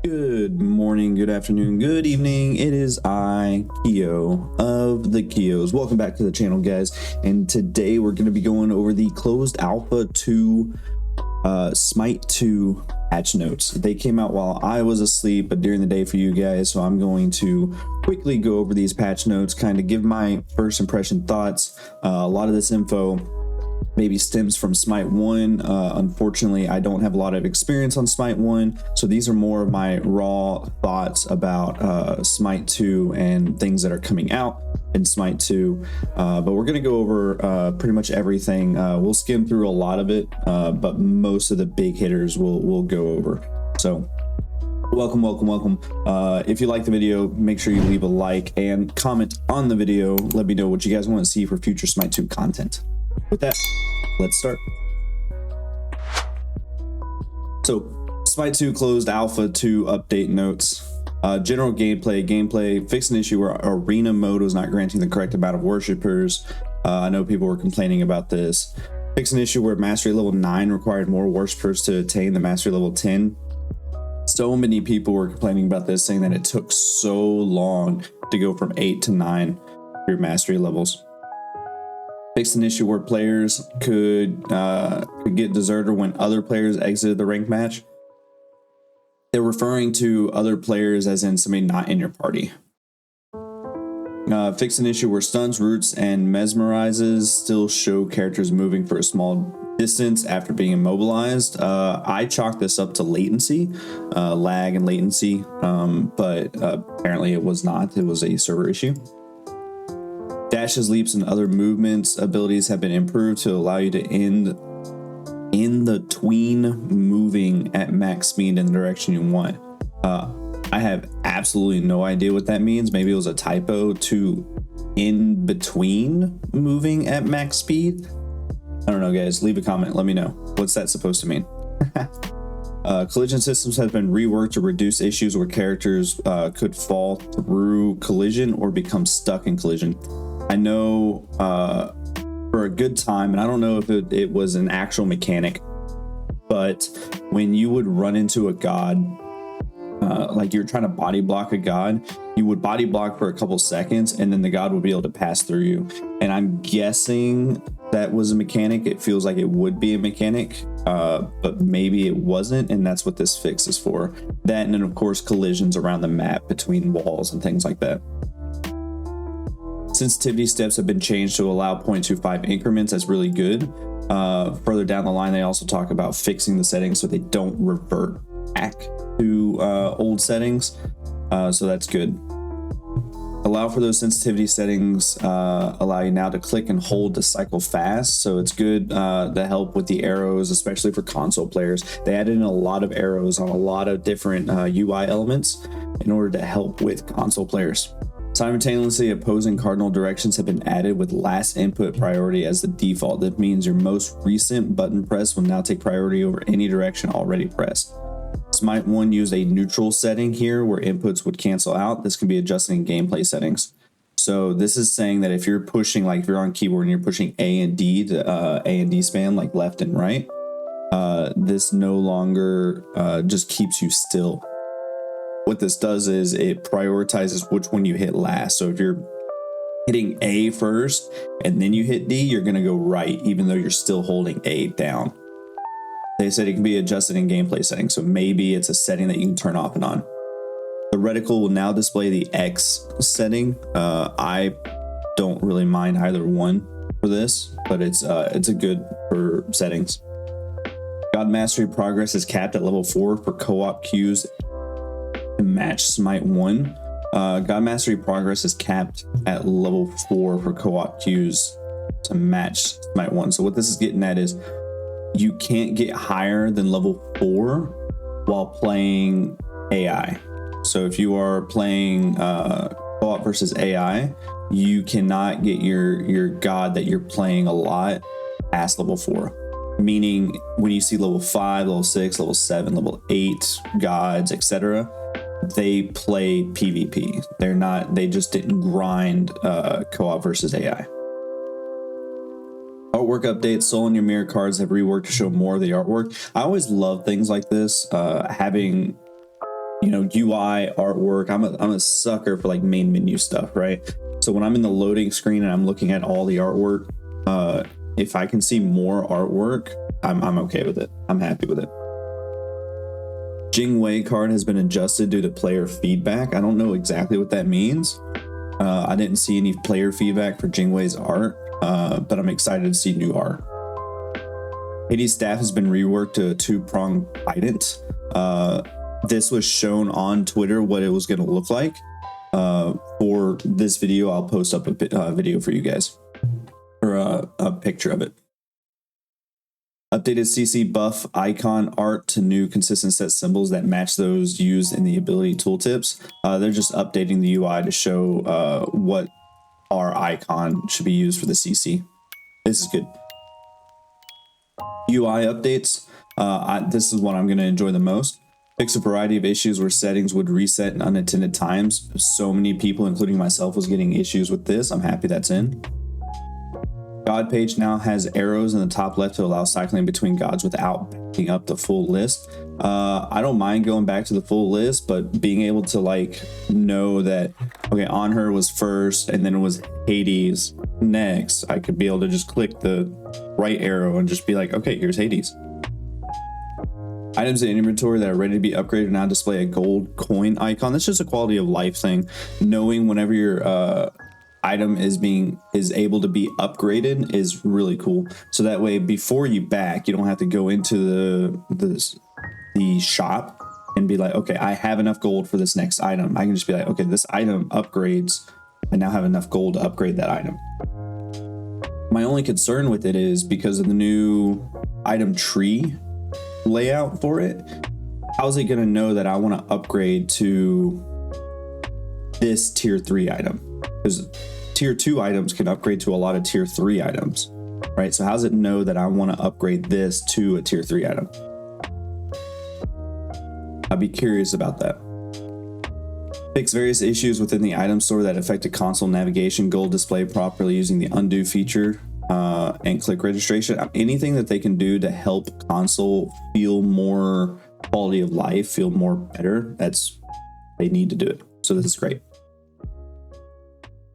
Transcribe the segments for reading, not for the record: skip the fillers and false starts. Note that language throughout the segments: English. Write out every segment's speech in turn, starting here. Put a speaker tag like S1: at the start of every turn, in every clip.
S1: Good morning, good afternoon, good evening. It is I, Kio of the Kios. Welcome back to the channel, guys. And today we're going to be going over the closed alpha to Smite 2 patch notes. They came out while I was asleep, but during the day for you guys. So I'm going to quickly go over these patch notes, kind of give my first impression thoughts. A lot of this info maybe stems from Smite 1. Unfortunately, I don't have a lot of experience on Smite 1, so these are more of my raw thoughts about Smite 2 and things that are coming out in Smite 2. But we're going to go over pretty much everything. We'll skim through a lot of it, but most of the big hitters we'll go over. So welcome. If you like the video, make sure you leave a like and comment on the video. Let me know what you guys want to see for future Smite 2 content. With that, let's start. So Smite 2 closed alpha 2 update notes. General gameplay fixed an issue where arena mode was not granting the correct amount of worshippers. I know people were complaining about this. Fixed an issue where mastery level 9 required more worshippers to attain the mastery level 10. So many people were complaining about this, saying that it took so long to go from 8 to 9 for your mastery levels. Fixed an issue where players could get deserter when other players exited the ranked match. They're referring to other players as in somebody not in your party. Fixed an issue where stuns, roots, and mesmerizes still show characters moving for a small distance after being immobilized. I chalked this up to latency, lag and latency, but apparently it was not. It was a server issue. Dashes, leaps, and other movements abilities have been improved to allow you to end in the tween moving at max speed in the direction you want. I have absolutely no idea what that means. Maybe it was a typo to in between moving at max speed. I don't know, guys. Leave a comment. Let me know. What's that supposed to mean? Collision systems have been reworked to reduce issues where characters could fall through collision or become stuck in collision. I know for a good time, and I don't know if it was an actual mechanic, but when you would run into a god, like you're trying to body block a god, you would body block for a couple seconds and then the god would be able to pass through you. And I'm guessing that was a mechanic. It feels like it would be a mechanic, but maybe it wasn't, and that's what this fix is for. That, and then of course collisions around the map between walls and things like that. Sensitivity steps have been changed to allow 0.25 increments. That's really good. Further down the line, they also talk about fixing the settings so they don't revert back to old settings. So that's good. Allow for those sensitivity settings, allow you now to click and hold to cycle fast. So it's good to help with the arrows, especially for console players. They added in a lot of arrows on a lot of different UI elements in order to help with console players. Simultaneously, opposing cardinal directions have been added with last input priority as the default. That means your most recent button press will now take priority over any direction already pressed. Smite 1 used a neutral setting here where inputs would cancel out. This can be adjusted in gameplay settings. So this is saying that if you're pushing, like if you're on keyboard and you're pushing A and D to A and D spam, like left and right, this no longer just keeps you still. What this does is it prioritizes which one you hit last. So if you're hitting A first and then you hit D, you're going to go right, even though you're still holding A down. They said it can be adjusted in gameplay settings, so maybe it's a setting that you can turn off and on. The reticle will now display the X setting. I don't really mind either one for this, but it's a good for settings. God Mastery progress is capped at level 4 for co-op queues to match Smite 1. God Mastery progress is capped at level 4 for co-op queues to match Smite 1. So what this is getting at is you can't get higher than level 4 while playing AI. So if you are playing co-op versus AI, you cannot get your god that you're playing a lot past level 4. Meaning when you see level 5, level 6, level 7, level 8 gods, etc., they play PvP. They just didn't grind co-op versus AI. Artwork updates. Soul and your mirror cards have reworked to show more of the artwork. I always love things like this. Having UI artwork. I'm a sucker for like main menu stuff, right? So when I'm in the loading screen and I'm looking at all the artwork, if I can see more artwork, I'm okay with it. I'm happy with it. Jingwei card has been adjusted due to player feedback. I don't know exactly what that means. I didn't see any player feedback for Jingwei's art, but I'm excited to see new art. Hades' staff has been reworked to a two-pronged trident. This was shown on Twitter what it was going to look like. For this video, I'll post up a video for you guys, or a picture of it. Updated CC buff icon art to new consistent set symbols that match those used in the ability tooltips. They're just updating the UI to show what our icon should be used for the CC. This is good. UI updates. This is what I'm going to enjoy the most. Fix a variety of issues where settings would reset in unintended times. So many people, including myself, was getting issues with this. I'm happy that's in. God page now has arrows in the top left to allow cycling between gods without backing up the full list. I don't mind going back to the full list, but being able to like know that, okay, on her was first and then it was Hades next, I could be able to just click the right arrow and just be like, okay, here's Hades. Items in inventory that are ready to be upgraded now display a gold coin icon. That's just a quality of life thing. Knowing whenever your item is able to be upgraded is really cool. So that way, before you back, you don't have to go into the shop and be like, okay, I have enough gold for this next item. I can just be like, okay, this item upgrades. I now have enough gold to upgrade that item. My only concern with it is because of the new item tree layout for it, how is it going to know that I want to upgrade to this tier 3 item? Because tier 2 items can upgrade to a lot of tier 3 items, right? So how does it know that I want to upgrade this to a tier 3 item? I'd be curious about that. Fix various issues within the item store that affected console navigation, gold display properly using the undo feature, and click registration. Anything that they can do to help console feel more quality of life, feel more better, they need to do it. So this is great.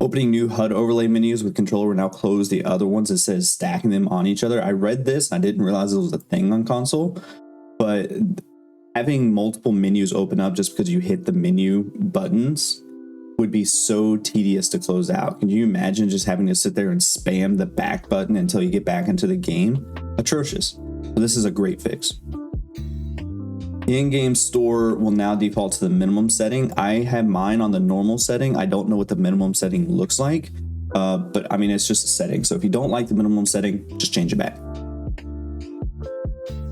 S1: Opening new HUD overlay menus with controller will now close the other ones instead of stacking them on each other. I read this and I didn't realize it was a thing on console, but having multiple menus open up just because you hit the menu buttons would be so tedious to close out. Can you imagine just having to sit there and spam the back button until you get back into the game? Atrocious. So this is a great fix. The in-game store will now default to the minimum setting. I have mine on the normal setting. I don't know what the minimum setting looks like, but I mean, it's just a setting. So if you don't like the minimum setting, just change it back.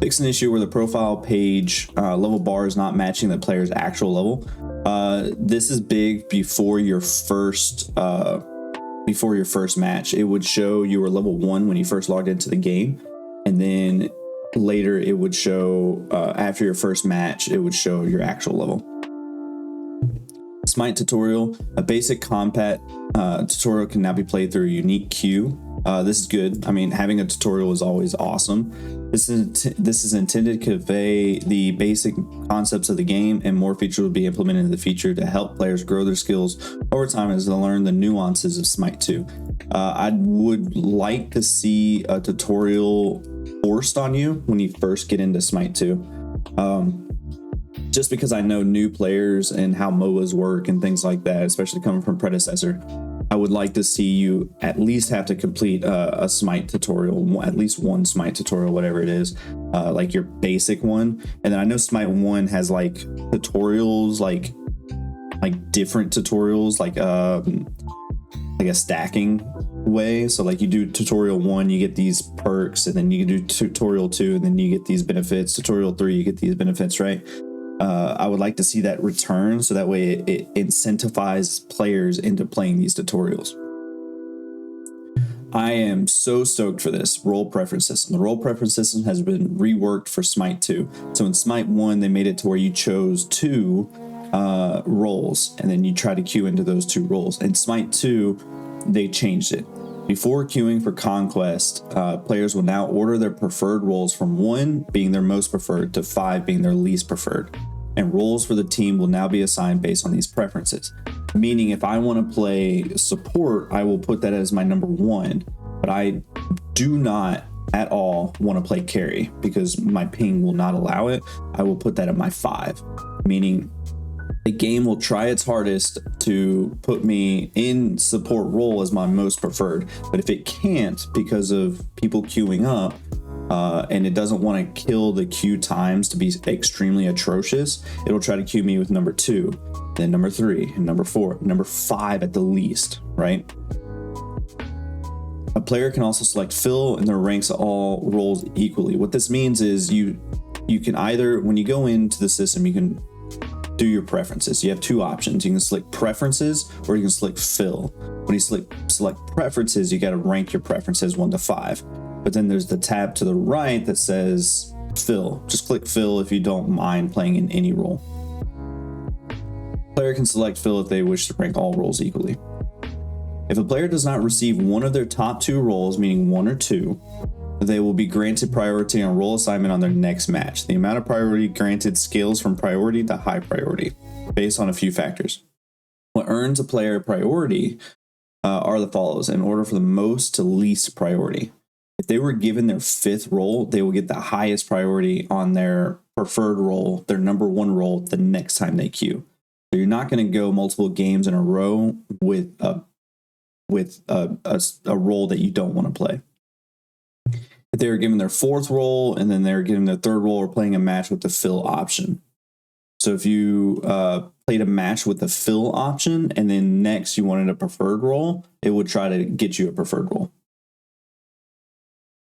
S1: Fix an issue where the profile page level bar is not matching the player's actual level. This is big before your first match. It would show you were level 1 when you first logged into the game, and then later it would show after your first match, it would show your actual level. Smite tutorial. A basic combat tutorial can now be played through a unique queue. This is good. I mean, having a tutorial is always awesome. This is intended to convey the basic concepts of the game, and more features will be implemented in the future to help players grow their skills over time as they learn the nuances of Smite 2. I would like to see a tutorial forced on you when you first get into Smite 2. Just because I know new players and how MOBAs work and things like that, especially coming from predecessor, I would like to see you at least have to complete a Smite tutorial, at least one Smite tutorial, whatever it is, like your basic one. And then I know Smite 1 has like tutorials, like different tutorials, like a stacking way. So like you do tutorial 1, you get these perks, and then you do tutorial 2, and then you get these benefits. Tutorial 3, you get these benefits, right? I would like to see that return so that way it incentivizes players into playing these tutorials. I am so stoked for this role preference system. The role preference system has been reworked for Smite 2. So in Smite 1, they made it to where you chose 2 roles, and then you try to queue into those 2 roles. In Smite 2, they changed it. Before queuing for Conquest, players will now order their preferred roles from 1 being their most preferred to 5 being their least preferred. and roles for the team will now be assigned based on these preferences. Meaning if I want to play support, I will put that as my number 1, but I do not at all want to play carry because my ping will not allow it. I will put that at my 5, meaning the game will try its hardest to put me in support role as my most preferred. But if it can't because of people queuing up and it doesn't want to kill the queue times to be extremely atrocious, it'll try to queue me with number 2, then number 3, and number 4, number 5 at the least, right? A player can also select fill and their ranks all roles equally. What this means is you can either, when you go into the system, you can do your preferences. You have 2 options. You can select preferences or you can select fill. When you select preferences, you got to rank your preferences 1 to 5. But then there's the tab to the right that says fill. Just click fill if you don't mind playing in any role. Player can select fill if they wish to rank all roles equally. If a player does not receive one of their top 2 roles, meaning 1 or 2, they will be granted priority on role assignment on their next match. The amount of priority granted scales from priority to high priority based on a few factors. What earns a player priority are the follows in order for the most to least priority. If they were given their 5th role, they will get the highest priority on their preferred role, their number 1 role, the next time they queue. So you're not going to go multiple games in a row with a role that you don't want to play. If they were given their 4th role and then they were given their 3rd role, or playing a match with the fill option. So if you played a match with the fill option and then next you wanted a preferred role, it would try to get you a preferred role.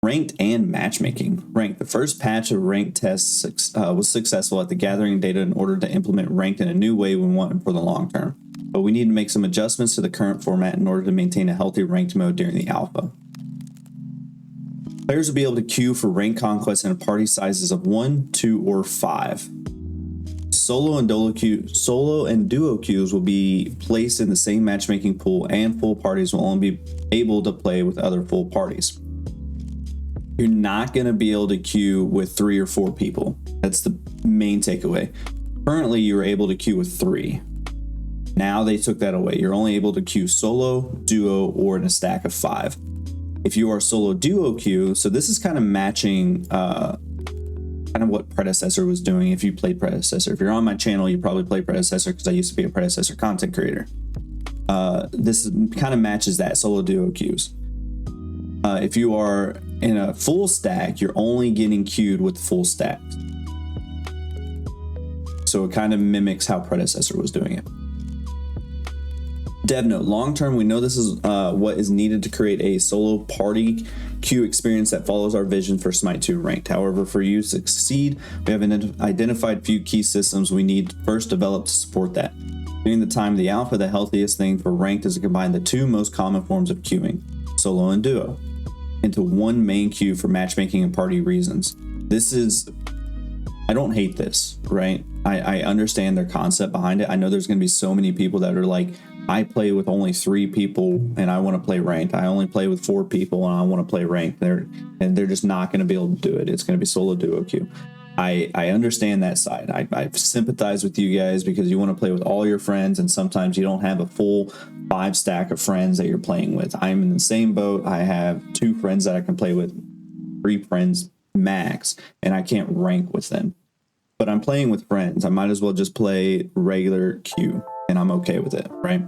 S1: Ranked and matchmaking. Ranked. The first patch of ranked tests was successful at the gathering data in order to implement ranked in a new way we want for the long term. But we need to make some adjustments to the current format in order to maintain a healthy ranked mode during the alpha. Players will be able to queue for rank conquests in party sizes of 1, 2, or 5. Solo and duo queues will be placed in the same matchmaking pool, and full parties will only be able to play with other full parties. You're not going to be able to queue with 3 or 4 people. That's the main takeaway. Currently, you're able to queue with 3. Now they took that away. You're only able to queue solo, duo, or in a stack of 5. If you are solo duo queue, so this is kind of matching kind of what Predecessor was doing if you played Predecessor. If you're on my channel, you probably play Predecessor because I used to be a Predecessor content creator. This kind of matches that, solo duo queues. If you are in a full stack, you're only getting queued with full stacks. So it kind of mimics how Predecessor was doing it. Dev note, long term, we know this is what is needed to create a solo party queue experience that follows our vision for Smite 2 ranked. However, for you to succeed, we have identified a few key systems we need first developed to support that. During the time of the alpha, the healthiest thing for ranked is to combine the 2 most common forms of queuing, solo and duo, into one main queue for matchmaking and party reasons. I don't hate this, right? I understand their concept behind it. I know there's going to be so many people that are like, I play with only 3 people and I want to play ranked. I only play with 4 people and I want to play ranked. They're just not going to be able to do it. It's going to be solo duo queue. I understand that side. I sympathize with you guys because you want to play with all your friends and sometimes you don't have a full 5 stack of friends that you're playing with. I'm in the same boat. I have 2 friends that I can play with, 3 friends max, and I can't rank with them. But I'm playing with friends. I might as well just play regular queue and I'm okay with it, right?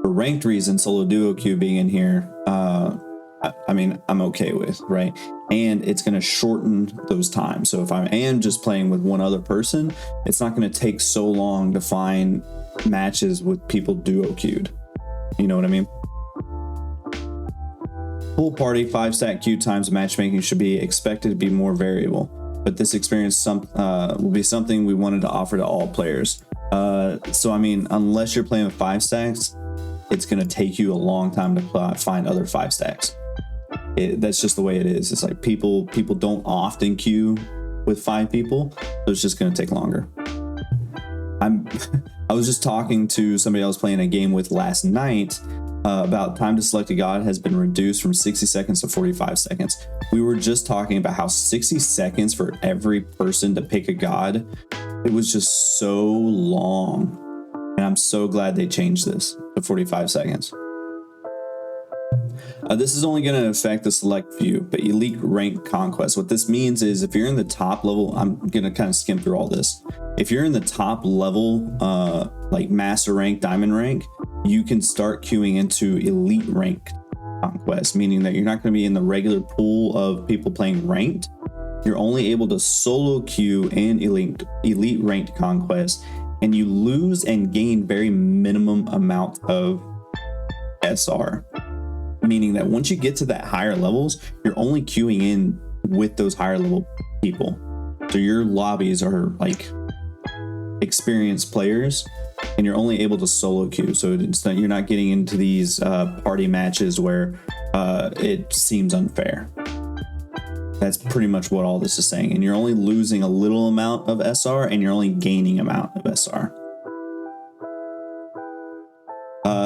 S1: For ranked reasons, solo duo queue being in here, I'm okay with, right? And it's going to shorten those times. So if I am just playing with one other person, it's not going to take so long to find matches with people duo queued. You know what I mean? Full party 5 stack queue times matchmaking should be expected to be more variable, but this experience will be something we wanted to offer to all players. So I mean, unless you're playing with 5 stacks, it's going to take you a long time to find other 5 stacks. That's just the way it is. It's like people don't often queue with 5 people, so it's just going to take longer. I was just talking to somebody I was playing a game with last night about time to select a god has been reduced from 60 seconds to 45 seconds. We were just talking about how 60 seconds for every person to pick a god It was just so long. And I'm so glad they changed this to 45 seconds. This is only going to affect the select few, but elite rank conquest. What this means is if you're in the top level, I'm going to kind of skim through all this. If you're in the top level, like master rank, diamond rank, you can start queuing into elite rank conquest, meaning that you're not going to be in the regular pool of people playing ranked. You're only able to solo queue in elite ranked conquest, and you lose and gain very minimum amount of SR. Meaning that once you get to that higher levels, you're only queuing in with those higher level people. So your lobbies are like experienced players, and you're only able to solo queue. So it's not, you're not getting into these party matches where it seems unfair. That's pretty much what all this is saying. And you're only losing a little amount of SR, and you're only gaining amount of SR.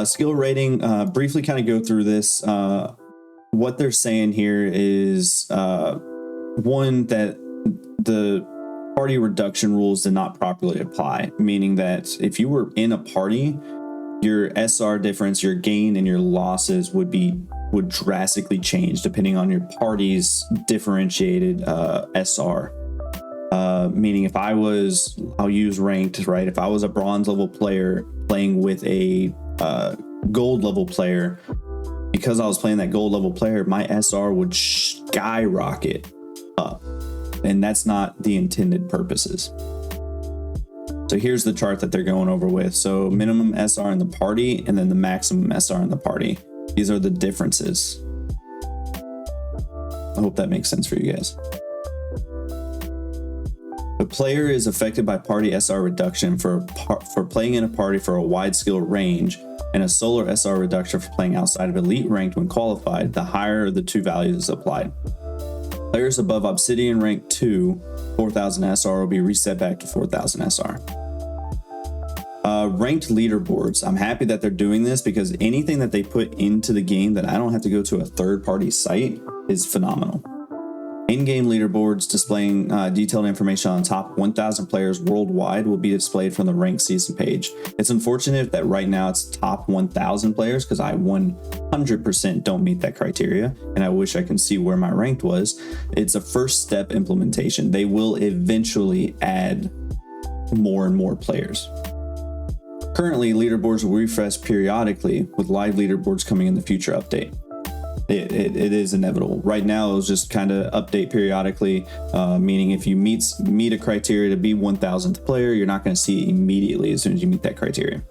S1: Skill rating, briefly kind of go through this. What they're saying here is one, that the party reduction rules did not properly apply, meaning that if you were in a party, your SR difference, your gain and your losses would drastically change depending on your party's differentiated SR. Meaning if I'll use ranked, right? If I was a bronze level player playing with a gold level player, because I was playing that gold level player, my SR would skyrocket up, and that's not the intended purposes. So here's the chart that they're going over with. So minimum SR in the party, and then the maximum SR in the party. These are the differences. I hope that makes sense for you guys. The player is affected by party SR reduction for playing in a party for a wide skill range, and a solar SR reduction for playing outside of elite ranked when qualified. The higher of the two values is applied. Players above Obsidian rank 2, 4000 SR will be reset back to 4000 SR. Ranked leaderboards. I'm happy that they're doing this, because anything that they put into the game that I don't have to go to a third-party site is phenomenal. In-game leaderboards displaying detailed information on top 1,000 players worldwide will be displayed from the ranked season page. It's unfortunate that right now it's top 1,000 players, because I 100% don't meet that criteria, and I wish I can see where my ranked was. It's a first step implementation. They will eventually add more and more players. Currently, leaderboards will refresh periodically, with live leaderboards coming in the future update. It is inevitable. Right now, it'll just kind of update periodically, meaning if you meet a criteria to be 1,000th player, you're not going to see it immediately as soon as you meet that criteria.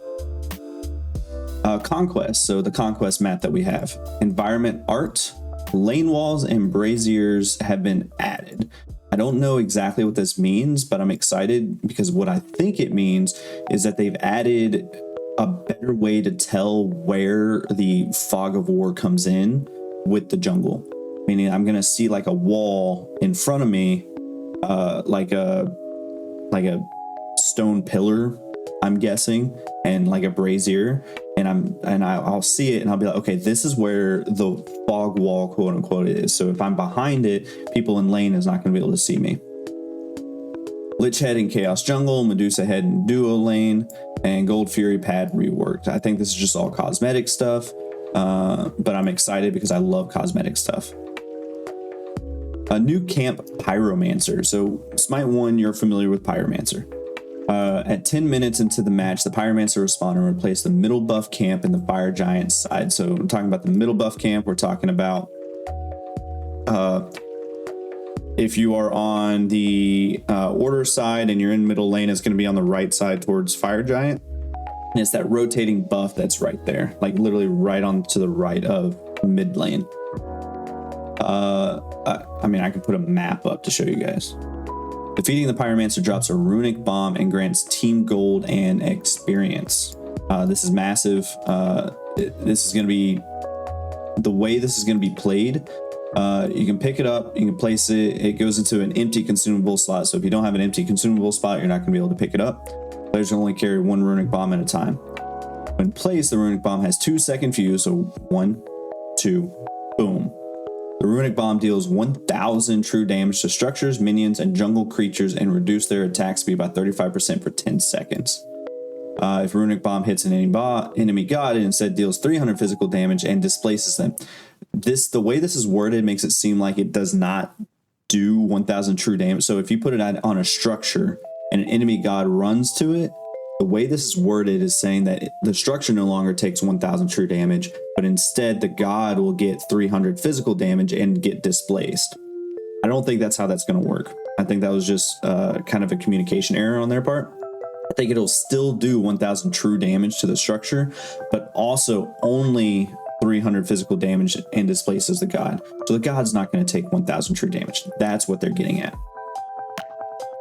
S1: Conquest. So the conquest map that we have. Environment art, lane walls, and braziers have been added. I don't know exactly what this means, but I'm excited, because what I think it means is that they've added a better way to tell where the fog of war comes in with the jungle. Meaning I'm gonna see like a wall in front of me, like a stone pillar, I'm guessing, and like a brazier, and I'll see it, and I'll be like, okay, this is where the fog wall, quote unquote, is. So if I'm behind it, people in lane is not going to be able to see me. Lich Head in Chaos Jungle, Medusa Head in Duo Lane, and Gold Fury Pad reworked. I think this is just all cosmetic stuff, but I'm excited because I love cosmetic stuff. A new camp, Pyromancer. So Smite 1, you're familiar with Pyromancer. At 10 minutes into the match, the Pyromancer will spawn and replace the middle buff camp in the Fire Giant side. So we're talking about the middle buff camp. We're talking about if you are on the order side and you're in middle lane, it's going to be on the right side towards Fire Giant. And it's that rotating buff that's right there, like literally right on to the right of mid lane. I mean, I can put a map up to show you guys. Defeating the Pyromancer drops a runic bomb and grants team gold and experience. This is massive. This is going to be the way this is going to be played. You can pick it up, you can place it. It goes into an empty consumable slot. So if you don't have an empty consumable spot, you're not going to be able to pick it up. Players can only carry one runic bomb at a time. When placed, the runic bomb has 2-second fuse. So 1, 2, boom. The runic bomb deals 1000 true damage to structures, minions, and jungle creatures and reduce their attack speed by 35% for 10 seconds. If runic bomb hits an enemy god, it instead deals 300 physical damage and displaces them. The way this is worded makes it seem like it does not do 1000 true damage. So if you put it on a structure and an enemy god runs to it, the way this is worded is saying that the structure no longer takes 1000 true damage, but instead the god will get 300 physical damage and get displaced. I don't think that's how that's going to work. I think that was just kind of a communication error on their part. I think it'll still do 1000 true damage to the structure, but also only 300 physical damage and displaces the god. So the god's not going to take 1000 true damage. That's what they're getting at.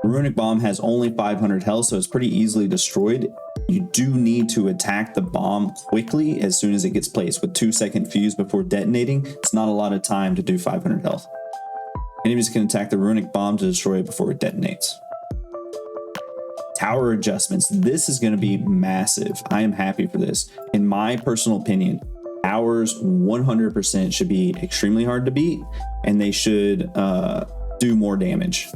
S1: The runic bomb has only 500 health, so it's pretty easily destroyed. You do need to attack the bomb quickly as soon as it gets placed with 2-second fuse before detonating. It's not a lot of time to do 500 health. Enemies can attack the runic bomb to destroy it before it detonates. Tower adjustments. This is going to be massive. I am happy for this. In my personal opinion, towers 100% should be extremely hard to beat, and they should do more damage.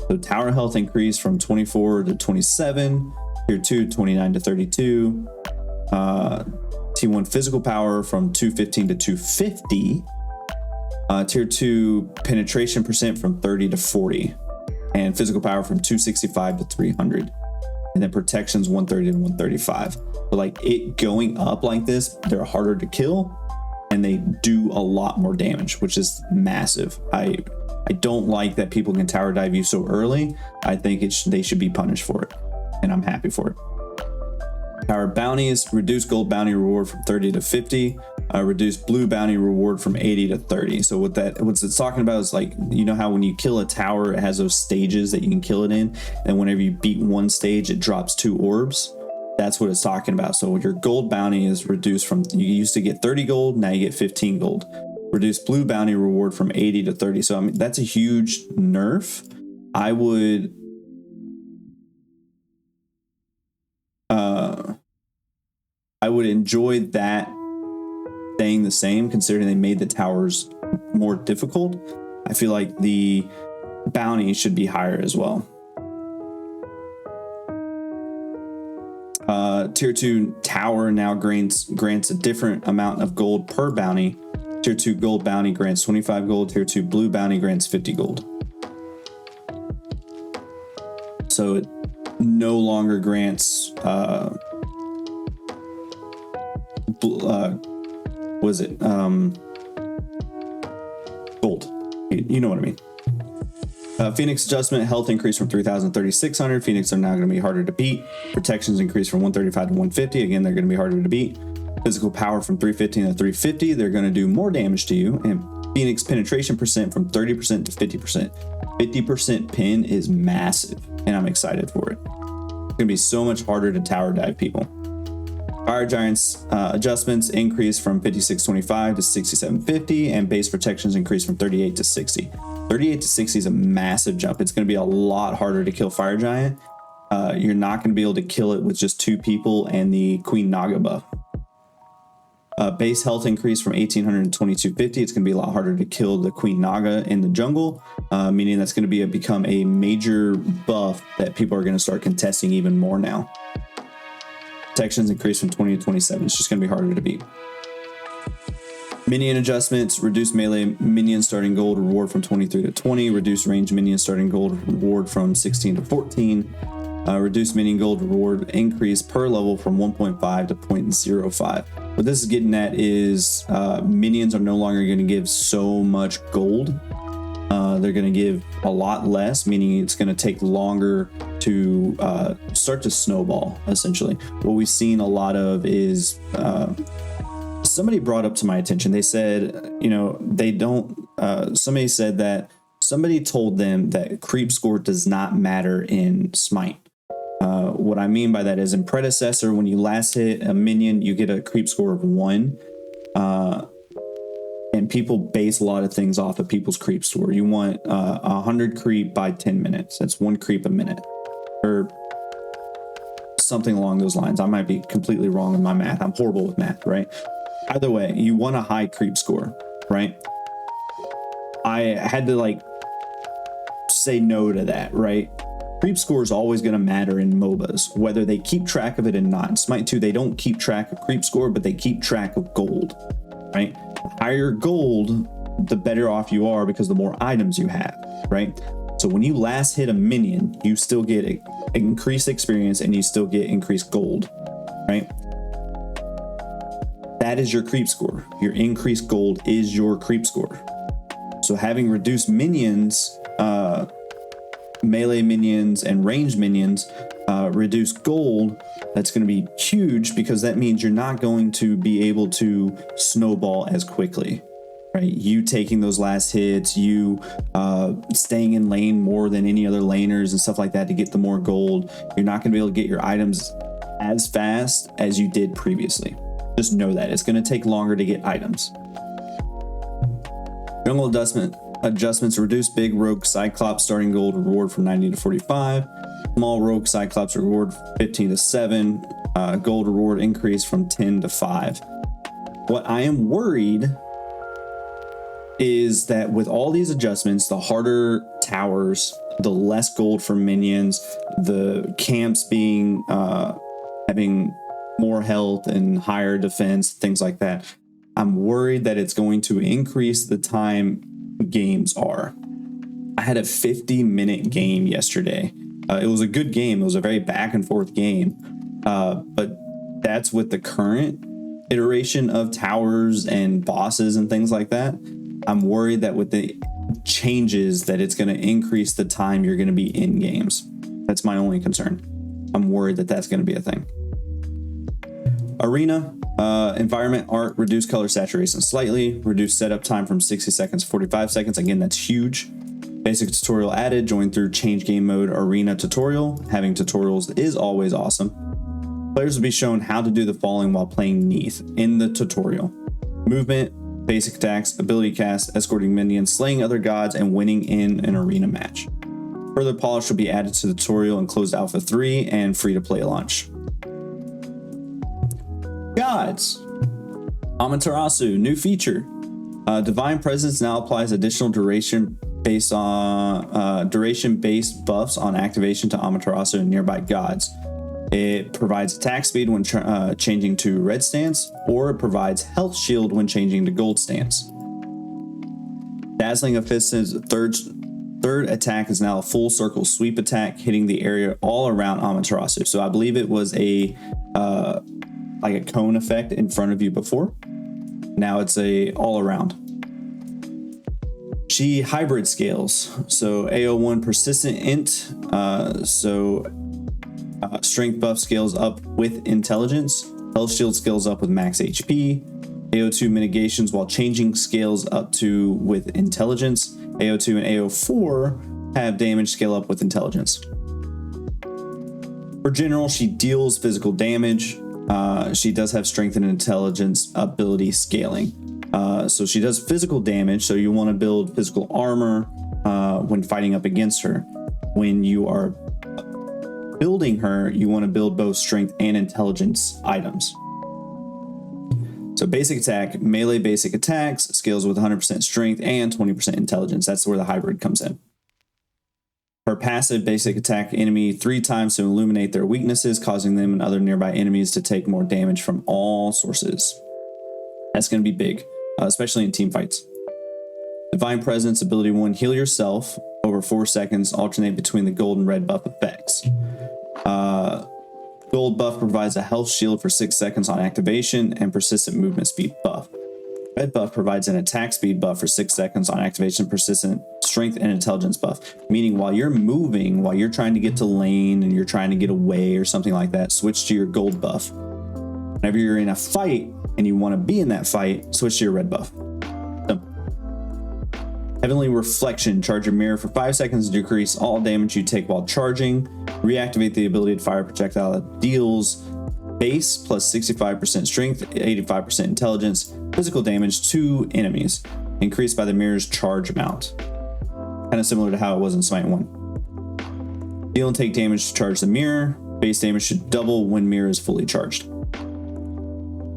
S1: So tower health increased from 24 to 27, tier 2 29 to 32, T1 physical power from 215 to 250, tier 2 penetration percent from 30 to 40, and physical power from 265 to 300, and then protections 130 to 135. But like it going up like this, they're harder to kill and they do a lot more damage, which is massive. I don't like that people can tower dive you so early. I think they should be punished for it, and I'm happy for it. Tower bounties, reduce gold bounty reward from 30 to 50, reduce blue bounty reward from 80 to 30. So what it's talking about is, like, you know how when you kill a tower, it has those stages that you can kill it in, and whenever you beat one stage, it drops 2 orbs. That's what it's talking about. So your gold bounty is reduced from, you used to get 30 gold, now you get 15 gold. Reduce blue bounty reward from 80 to 30. So I mean, that's a huge nerf. I would enjoy that staying the same, considering they made the towers more difficult. I feel like the bounty should be higher as well. Tier 2 tower now grants a different amount of gold per bounty. Tier 2 gold bounty grants 25 gold. Tier 2 blue bounty grants 50 gold. So it no longer grants gold. You know what I mean. Phoenix adjustment, health increase from 3,000 to 3,600. Phoenix are now going to be harder to beat. Protections increase from 135 to 150. Again, they're going to be harder to beat. Physical power from 315 to 350. They're going to do more damage to you. And Phoenix penetration percent from 30% to 50%. 50% pin is massive, and I'm excited for it. It's going to be so much harder to tower dive people. Fire Giants adjustments increase from 5625 to 6750, and base protections increase from 38 to 60. 38 to 60 is a massive jump. It's going to be a lot harder to kill Fire Giant. You're not going to be able to kill it with just 2 people and the Queen Naga buff. Base health increase from 1800 to 2250. It's going to be a lot harder to kill the Queen Naga in the jungle, meaning that's going to become a major buff that people are going to start contesting even more now. Protections increase from 20 to 27. It's just going to be harder to beat. Minion adjustments, reduce melee minion starting gold reward from 23 to 20, reduce range minion starting gold reward from 16 to 14, reduce minion gold reward increase per level from 1.5 to 0.05. What this is getting at is minions are no longer going to give so much gold. They're going to give a lot less, meaning it's going to take longer to start to snowball, essentially. What we've seen a lot of is somebody brought up to my attention. They said, somebody said that somebody told them that creep score does not matter in Smite. What I mean by that is in Predecessor, when you last hit a minion, you get a creep score of 1. And people base a lot of things off of people's creep score. You want 100 creep by 10 minutes. That's 1 creep a minute. Or something along those lines. I might be completely wrong in my math. I'm horrible with math, right? Either way, you want a high creep score, right? I had to like say no to that, right? Creep score is always going to matter in MOBAs, whether they keep track of it or not. In Smite 2, they don't keep track of creep score, but they keep track of gold, right? The higher gold, the better off you are because the more items you have, right? So when you last hit a minion, you still get increased experience and you still get increased gold, right? That is your creep score. Your increased gold is your creep score. So having reduced minions, melee minions and ranged minions, reduce gold, that's going to be huge because that means you're not going to be able to snowball as quickly, right? You taking those last hits, you staying in lane more than any other laners and stuff like that to get the more gold. You're not going to be able to get your items as fast as you did previously. Just know that it's going to take longer to get items. Jungle adjustments reduce big rogue cyclops starting gold reward from 90 to 45. Small rogue cyclops reward 15 to 7. Gold reward increase from 10 to 5. What I am worried is that with all these adjustments, the harder towers, the less gold for minions, the camps being having more health and higher defense, things like that, I'm worried that it's going to increase the time games are. I had a 50-minute game yesterday. It was a good game. It was a very back and forth game. But that's with the current iteration of towers and bosses and things like that. I'm worried that with the changes that it's going to increase the time you're going to be in games. That's my only concern. I'm worried that that's going to be a thing. Arena, environment art, reduce color saturation slightly, reduce setup time from 60 seconds to 45 seconds. Again, that's huge. Basic tutorial added, join through change game mode arena tutorial. Having tutorials is always awesome. Players will be shown how to do the following while playing Neath in the tutorial. Movement, basic attacks, ability cast, escorting minions, slaying other gods, and winning in an arena match. Further polish will be added to the tutorial in closed alpha 3 and free to play launch. Gods. Amaterasu, new feature. Divine Presence now applies additional duration-based buffs on activation to Amaterasu and nearby gods. It provides attack speed when changing to red stance, or it provides health shield when changing to gold stance. Dazzling Aphys's third attack is now a full circle sweep attack, hitting the area all around Amaterasu. So I believe it was a like a cone effect in front of you before. Now it's a all around. She hybrid scales. So AO1 persistent int. Strength buff scales up with intelligence. Health shield scales up with max HP. AO2 mitigations while changing scales up to with intelligence. AO2 and AO4 have damage scale up with intelligence. For general, she deals physical damage. She does have strength and intelligence ability scaling. So she does physical damage, so you want to build physical armor when fighting up against her. When you are building her, you want to build both strength and intelligence items. So basic attack, melee basic attacks, scales with 100% strength and 20% intelligence. That's where the hybrid comes in. Her passive basic attack enemy 3 times to illuminate their weaknesses, causing them and other nearby enemies to take more damage from all sources. That's going to be big, especially in team fights. Divine Presence ability 1, heal yourself over 4 seconds, alternate between the gold and red buff effects. Gold buff provides a health shield for 6 seconds on activation and persistent movement speed buff. Red buff provides an attack speed buff for 6 seconds on activation, persistent strength and intelligence buff. Meaning while you're moving, while you're trying to get to lane and you're trying to get away or something like that, switch to your gold buff. Whenever you're in a fight and you want to be in that fight, switch to your red buff. Heavenly Reflection, charge your mirror for 5 seconds to decrease all damage you take while charging. Reactivate the ability to fire a projectile that deals base plus 65% strength, 85% intelligence, physical damage to enemies, increased by the mirror's charge amount. Kind of similar to how it was in Smite 1. Deal and take damage to charge the mirror. Base damage should double when mirror is fully charged.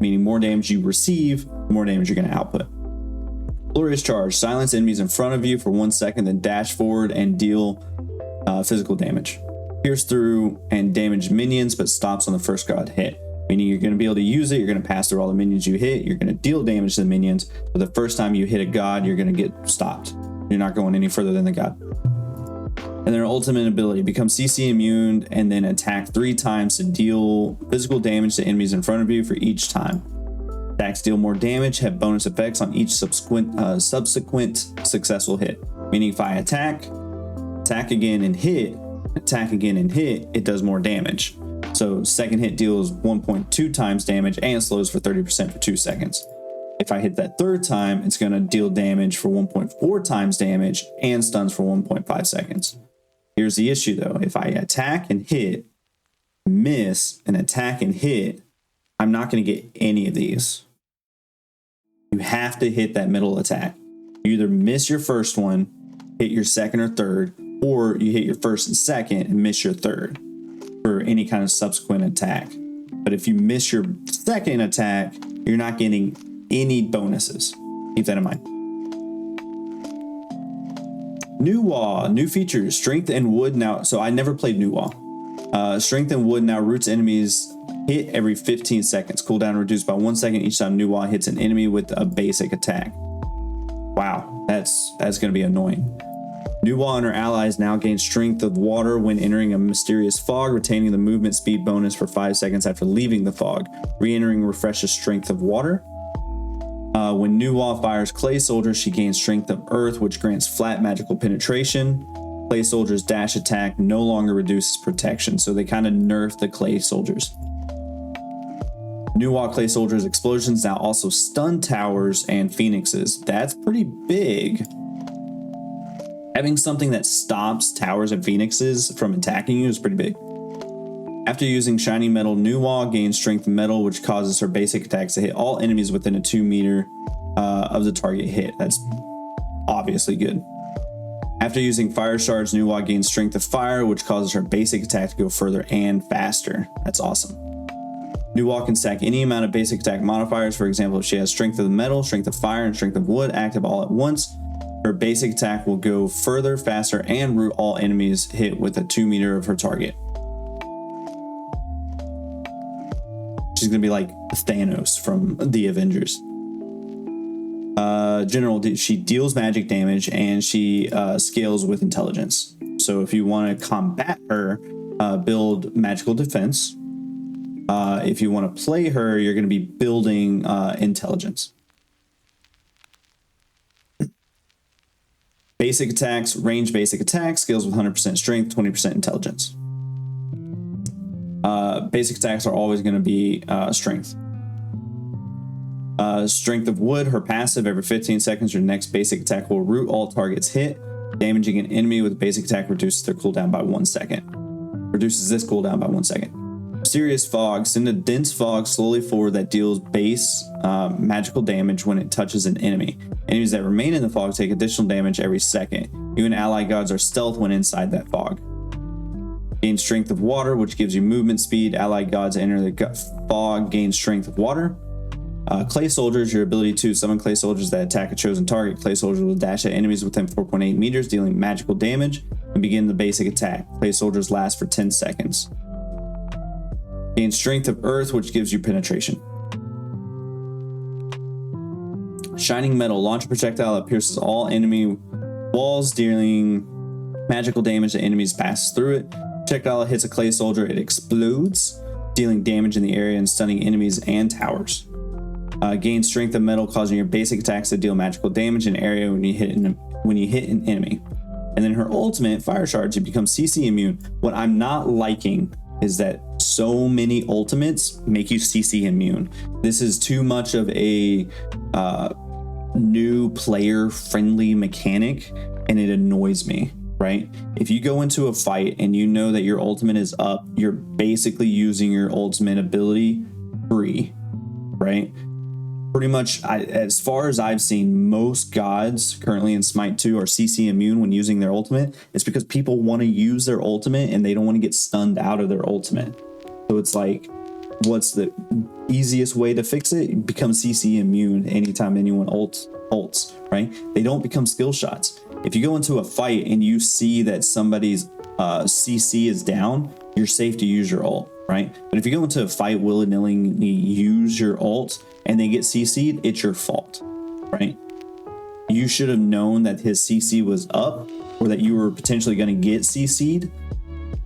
S1: Meaning more damage you receive, the more damage you're going to output. Glorious Charge. Silence enemies in front of you for 1 second, then dash forward and deal physical damage. Pierce through and damage minions, but stops on the first god hit. Meaning you're going to be able to use it. You're going to pass through all the minions you hit. You're going to deal damage to the minions. But the first time you hit a god, you're going to get stopped. You're not going any further than the god. And their ultimate ability, become CC immune and then attack 3 times to deal physical damage to enemies in front of you for each time. Attacks deal more damage, have bonus effects on each subsequent successful hit. Meaning if I attack again and hit, it does more damage. So second hit deals 1.2 times damage and slows for 30% for 2 seconds. If I hit that third time, it's going to deal damage for 1.4 times damage and stuns for 1.5 seconds. Here's the issue though. If I attack and hit, miss, and attack and hit, I'm not going to get any of these. You have to hit that middle attack. You either miss your first one, hit your second or third, or you hit your first and second and miss your third for any kind of subsequent attack. But if you miss your second attack, you're not getting any bonuses. Keep that in mind. New Wall, new features, Strength and Wood now. So I never played New Wall. Strength and Wood now roots enemies hit every 15 seconds. Cooldown reduced by 1 second each time New Wall hits an enemy with a basic attack. Wow, that's going to be annoying. New Wall and her allies now gain Strength of Water when entering a mysterious fog, retaining the movement speed bonus for 5 seconds after leaving the fog. Re-entering refreshes Strength of Water. When New Wall fires Clay Soldiers, she gains Strength of Earth, which grants flat magical penetration. Clay Soldiers' dash attack no longer reduces protection, so they kind of nerf the Clay Soldiers. New Wall Clay Soldiers' explosions now also stun towers and phoenixes. That's pretty big. Having something that stops towers and phoenixes from attacking you is pretty big. After using Shiny Metal, New Wall gains Strength Metal, which causes her basic attacks to hit all enemies within a 2 meter of the target hit. That's obviously good. After using Fire Shards, New Wall gains Strength of Fire, which causes her basic attack to go further and faster. That's awesome. New Wall can stack any amount of basic attack modifiers. For example, if she has Strength of the Metal, Strength of Fire, and Strength of Wood active all at once, her basic attack will go further, faster, and root all enemies hit with a 2 meter of her target. She's gonna be like Thanos from the Avengers. She deals magic damage and she scales with intelligence. So if you want to combat her, build magical defense. If you want to play her, you're going to be building intelligence. Basic attacks, range basic attacks, scales with 100% strength, 20% intelligence. Basic attacks are always going to be strength. Strength of Wood, her passive, every 15 seconds, your next basic attack will root all targets hit. Damaging an enemy with basic attack reduces their cooldown by 1 second. Reduces this cooldown by 1 second. Mysterious Fog, send a dense fog slowly forward that deals base magical damage when it touches an enemy. Enemies that remain in the fog take additional damage every second. You and ally gods are stealth when inside that fog. Gain Strength of Water, which gives you movement speed. Allied gods enter the fog, gain Strength of Water. Clay Soldiers, your ability to summon Clay Soldiers that attack a chosen target. Clay Soldiers will dash at enemies within 4.8 meters, dealing magical damage, and begin the basic attack. Clay Soldiers last for 10 seconds. Gain Strength of Earth, which gives you penetration. Shining Metal, launch a projectile that pierces all enemy walls, dealing magical damage to enemies passes through it. Projectile hits a Clay Soldier, it explodes, dealing damage in the area and stunning enemies and towers. Gain Strength of Metal, causing your basic attacks to deal magical damage in an area when you hit an enemy. And then her ultimate, Fire Shards, you become CC immune. What I'm not liking is that so many ultimates make you CC immune. This is too much of a new player friendly mechanic, and it annoys me, right? If you go into a fight and you know that your ultimate is up, you're basically using your ultimate ability free, right? Pretty much, as far as I've seen, most gods currently in Smite 2 are CC immune when using their ultimate. It's because people want to use their ultimate and they don't want to get stunned out of their ultimate. So it's like, what's the easiest way to fix it? Become CC immune anytime anyone ults ults, right? They don't become skill shots. If you go into a fight and you see that somebody's CC is down, you're safe to use your ult, right? But if you go into a fight willy-nilly, use your ult and they get CC'd, it's your fault, right? You should have known that his CC was up or that you were potentially going to get CC'd.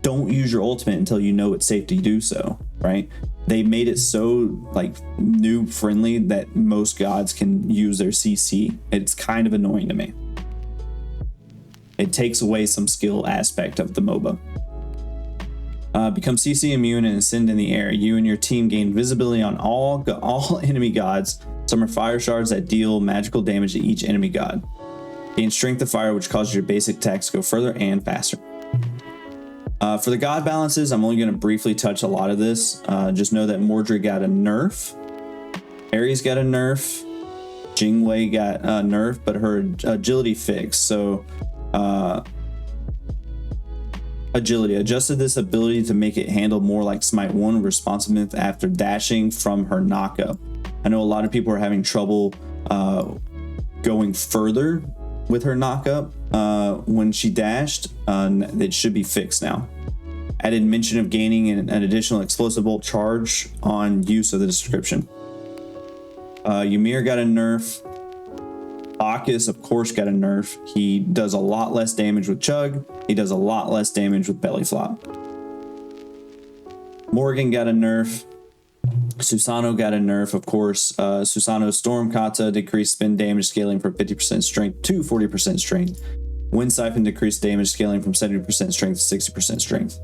S1: Don't use your ultimate until you know it's safe to do so, right? They made it so like noob friendly that most gods can use their CC. It's kind of annoying to me. It takes away some skill aspect of the MOBA. Become CC immune and ascend in the air. You and your team gain visibility on all enemy gods. Some are fire shards that deal magical damage to each enemy god. Gain strength of fire, which causes your basic attacks to go further and faster. For the god balances, I'm only going to briefly touch a lot of this. Just know that Mordred got a nerf. Ares got a nerf. Jingwei got a nerf, but her agility fixed. So agility adjusted this ability to make it handle more like Smite 1 responsiveness after dashing from her knockup. I know a lot of people are having trouble going further with her knockup when she dashed. It should be fixed now. Added mention of gaining an additional explosive bolt charge on use of the description. Ymir got a nerf. Bacchus, of course, got a nerf. He does a lot less damage with Chug. He does a lot less damage with Belly Flop. Morgan got a nerf. Susanoo got a nerf, of course. Susanoo's Storm Kata decreased spin damage scaling from 50% strength to 40% strength. Wind Siphon decreased damage scaling from 70% strength to 60% strength.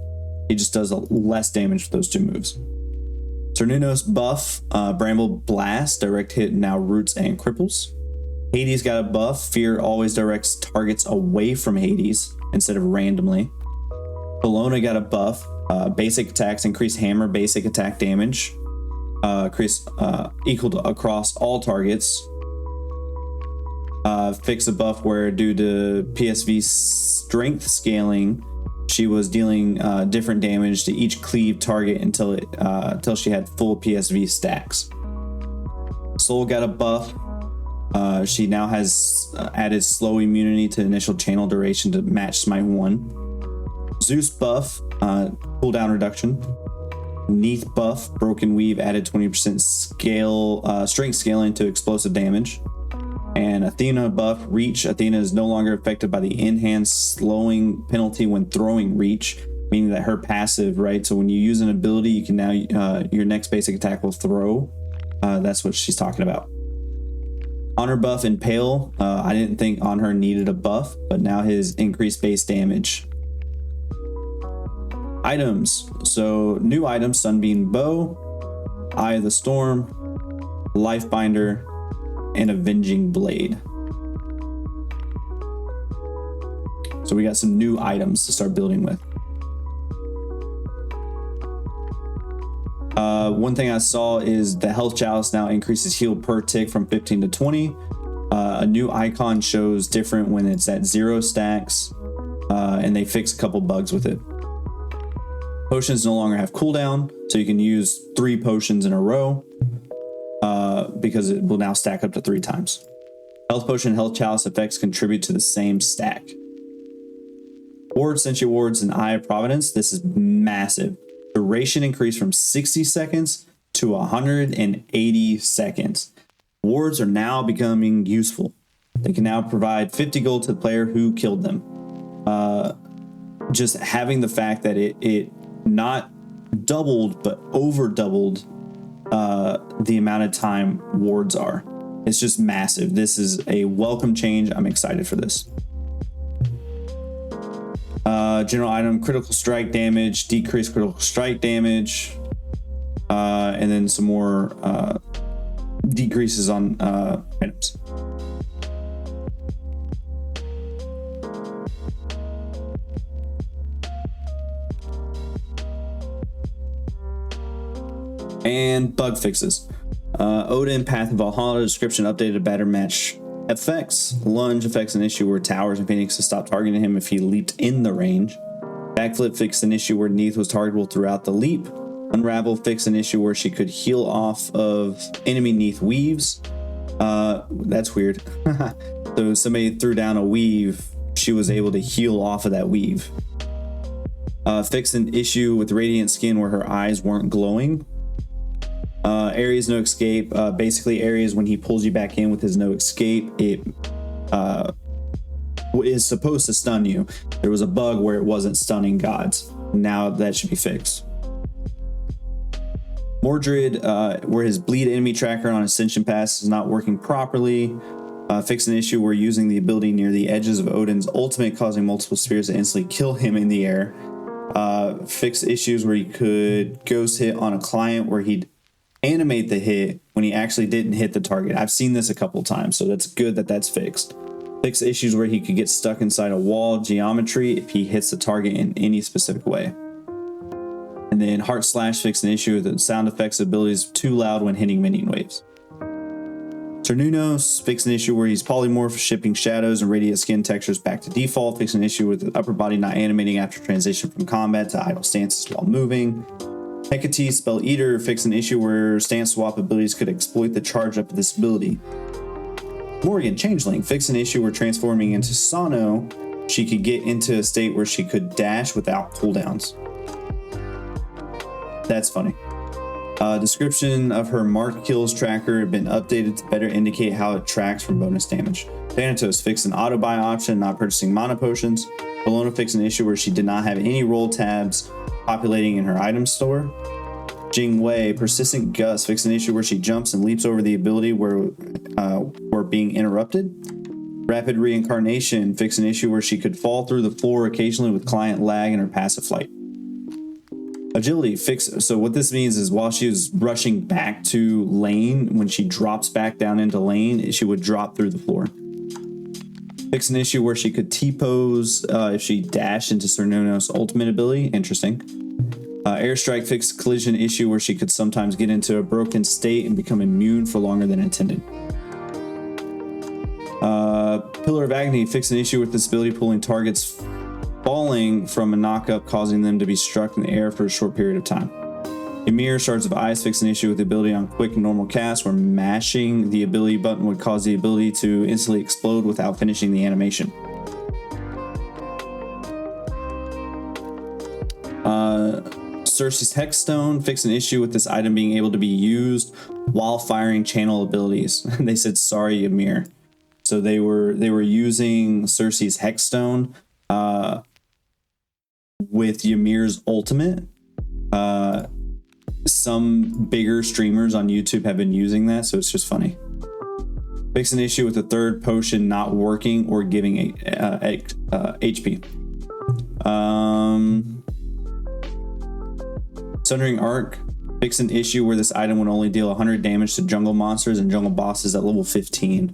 S1: He just does less damage with those two moves. Cernunnos buff, Bramble Blast, direct hit now roots and cripples. Hades got a buff, Fear always directs targets away from Hades instead of randomly. Bologna got a buff, basic attacks increase hammer basic attack damage. Increase equal to across all targets. Fix a buff where due to PSV strength scaling, she was dealing different damage to each cleave target until she had full PSV stacks. Soul got a buff. She now has added slow immunity to initial channel duration to match Smite 1. Zeus buff, cooldown reduction. Neath buff, Broken Weave added 20% strength scaling to explosive damage. And Athena buff, Reach. Athena is no longer affected by the enhanced slowing penalty when throwing Reach, meaning that her passive, right? So when you use an ability, you can now, your next basic attack will throw. That's what she's talking about. Honor buff, Impale. I didn't think Honor needed a buff, but now his increased base damage. Items. So new items: Sunbeam Bow, Eye of the Storm, Life Binder, and Avenging Blade. So we got some new items to start building with. One thing I saw is the Health Chalice now increases heal per tick from 15 to 20. A new icon shows different when it's at 0 stacks, and they fix a couple bugs with it. Potions no longer have cooldown, so you can use 3 potions in a row because it will now stack up to 3 times. Health Potion and Health Chalice effects contribute to the same stack. Ward, Sentry Wards, and Eye of Providence. This is massive. Duration increased from 60 seconds to 180 seconds. Wards are now becoming useful. They can now provide 50 gold to the player who killed them. Just having the fact that it not doubled but over doubled the amount of time wards are. It's just massive. This is a welcome change. I'm excited for this. General item: critical strike damage, decreased critical strike damage, and then some more decreases on items. And bug fixes. Odin, Path of Valhalla description updated to better match effects. Lunge affects an issue where towers and phoenixes stop targeting him if he leaped in the range. Backflip fixed an issue where Neath was targetable throughout the leap. Unravel fixed an issue where she could heal off of enemy Neath weaves. That's weird. So somebody threw down a weave. She was able to heal off of that weave. Fixed an issue with radiant skin where her eyes weren't glowing. Areas no escape. Basically, areas when he pulls you back in with his no escape, it is supposed to stun you. There was a bug where it wasn't stunning gods. Now that should be fixed. Mordred, where his bleed enemy tracker on Ascension Pass is not working properly. Fix an issue where using the ability near the edges of Odin's ultimate, causing multiple spheres to instantly kill him in the air. Fix issues where he could ghost hit on a client where he'd animate the hit when he actually didn't hit the target. I've seen this a couple times, so that's good that that's fixed. Fix issues where he could get stuck inside a wall geometry if he hits the target in any specific way. And then Heart Slash fix an issue with the sound effects abilities too loud when hitting minion waves. Cernunos fix an issue where he's polymorph, shipping shadows and radiant skin textures back to default. Fix an issue with the upper body not animating after transition from combat to idle stances while moving. Hecate Spell Eater fix an issue where stance swap abilities could exploit the charge up of this ability. Morgan Changeling fix an issue where transforming into Sano, she could get into a state where she could dash without cooldowns. That's funny. Description of her mark kills tracker had been updated to better indicate how it tracks from bonus damage. Thanatos fixed an auto buy option, not purchasing mana potions. Bologna fixed an issue where she did not have any roll tabs populating in her item store. Jing Wei, persistent gust, fixed an issue where she jumps and leaps over the ability where being interrupted. Rapid reincarnation, fixed an issue where she could fall through the floor occasionally with client lag in her passive flight. Agility fix. So what this means is while she was rushing back to lane, when she drops back down into lane, she would drop through the floor. Fix an issue where she could T-pose if she dashed into Cernunos' ultimate ability. Interesting. Airstrike fixed collision issue where she could sometimes get into a broken state and become immune for longer than intended. Pillar of Agony fixed an issue with this ability pulling targets falling from a knockup, causing them to be struck in the air for a short period of time. Ymir Shards of Ice fixed an issue with the ability on quick and normal cast where mashing the ability button would cause the ability to instantly explode without finishing the animation. Cersei's Hexstone fixed an issue with this item being able to be used while firing channel abilities. They said sorry, Ymir. So they were using Cersei's Hexstone with Ymir's ultimate. Some bigger streamers on YouTube have been using that, so it's just funny. Fix an issue with the third potion not working or giving HP. Sundering Arc fix an issue where this item would only deal 100 damage to jungle monsters and jungle bosses at level 15.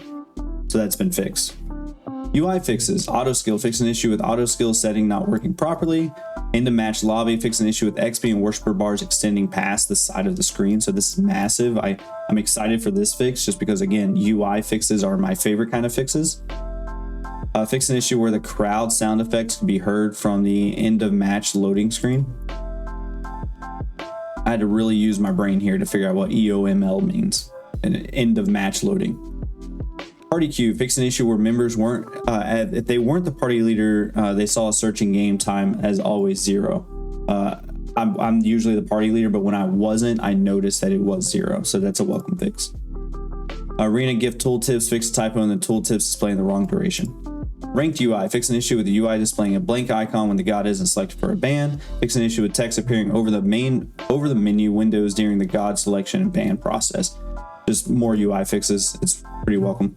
S1: So that's been fixed. UI fixes. Auto skill fix an issue with auto skill setting not working properly. End of match lobby fix an issue with XP and worshiper bars extending past the side of the screen. So this is massive. I'm excited for this fix just because, again, UI fixes are my favorite kind of fixes. Fix an issue where the crowd sound effects can be heard from the end of match loading screen. I had to really use my brain here to figure out what EOML means. An end of match loading. Party queue fix an issue where members weren't if they weren't the party leader, they saw a searching game time as always 0. I'm usually the party leader, but when I wasn't, I noticed that it was 0, so that's a welcome fix. Arena gift tooltips fix a typo in the tooltips displaying the wrong duration. Ranked UI fix an issue with the UI displaying a blank icon when the god isn't selected for a ban. Fix an issue with text appearing over the menu windows during the god selection and ban process. Just more UI fixes. It's pretty welcome.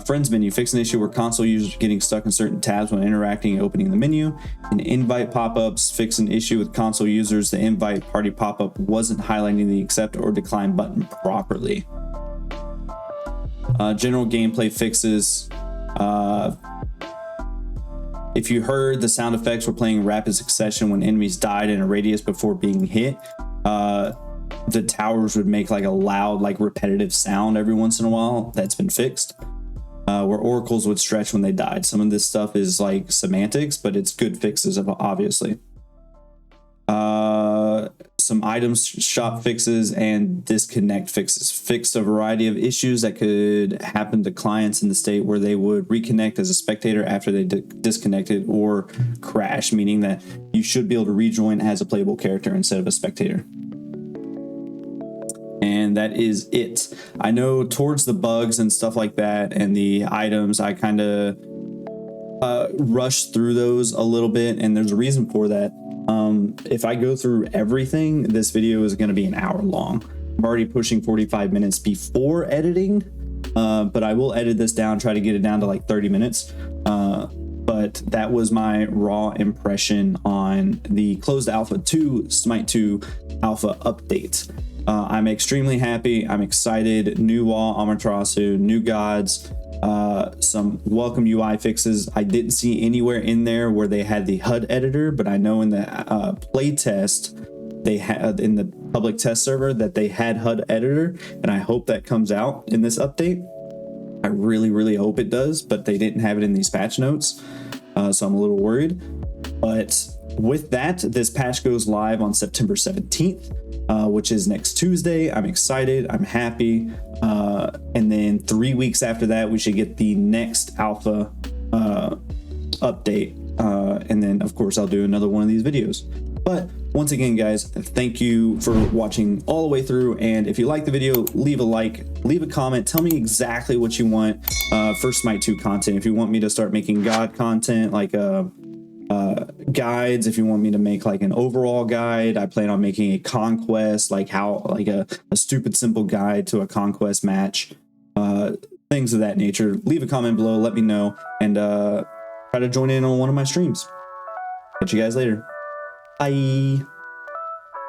S1: Friends menu fix an issue where console users are getting stuck in certain tabs when interacting and opening the menu. And invite pop-ups fix an issue with console users. The invite party pop-up wasn't highlighting the accept or decline button properly. General gameplay fixes. If you heard the sound effects were playing in rapid succession when enemies died in a radius before being hit, the towers would make like a loud, like repetitive sound every once in a while. That's been fixed. Where oracles would stretch when they died. Some of this stuff is like some semantics, but it's good fixes, obviously. Some some items shop fixes and disconnect fixes. Fixed a variety of issues that could happen to clients in the state where they would reconnect as a spectator after they disconnected, or crash, meaning that you should be able to rejoin as a playable character instead of a spectator. And that is it. I know towards the bugs and stuff like that and the items, I kind of rushed through those a little bit, and there's a reason for that. If I go through everything, this video is going to be an hour long. I'm already pushing 45 minutes before editing, but I will edit this down, try to get it down to like 30 minutes. But that was my raw impression on the closed alpha 2 Smite 2 alpha update. I'm extremely happy. I'm excited. New wall, Amaterasu, new gods, some welcome UI fixes. I didn't see anywhere in there where they had the HUD editor, but I know in the play test, they had in the public test server that they had HUD editor, and I hope that comes out in this update. I really hope it does, but they didn't have it in these patch notes, so I'm a little worried. But with that, this patch goes live on September 17th. Which is next Tuesday. I'm excited. I'm happy. And then 3 weeks after that, we should get the next alpha update. And then, of course, I'll do another one of these videos. But once again, guys, thank you for watching all the way through. And if you like the video, leave a like, leave a comment. Tell me exactly what you want for Smite 2 content. If you want me to start making God content, like guides, if you want me to make like an overall guide, I plan on making a conquest, like how, like a stupid simple guide to a conquest match, things of that nature. Leave a comment below, let me know, and try to join in on one of my streams. Catch you guys later. Bye.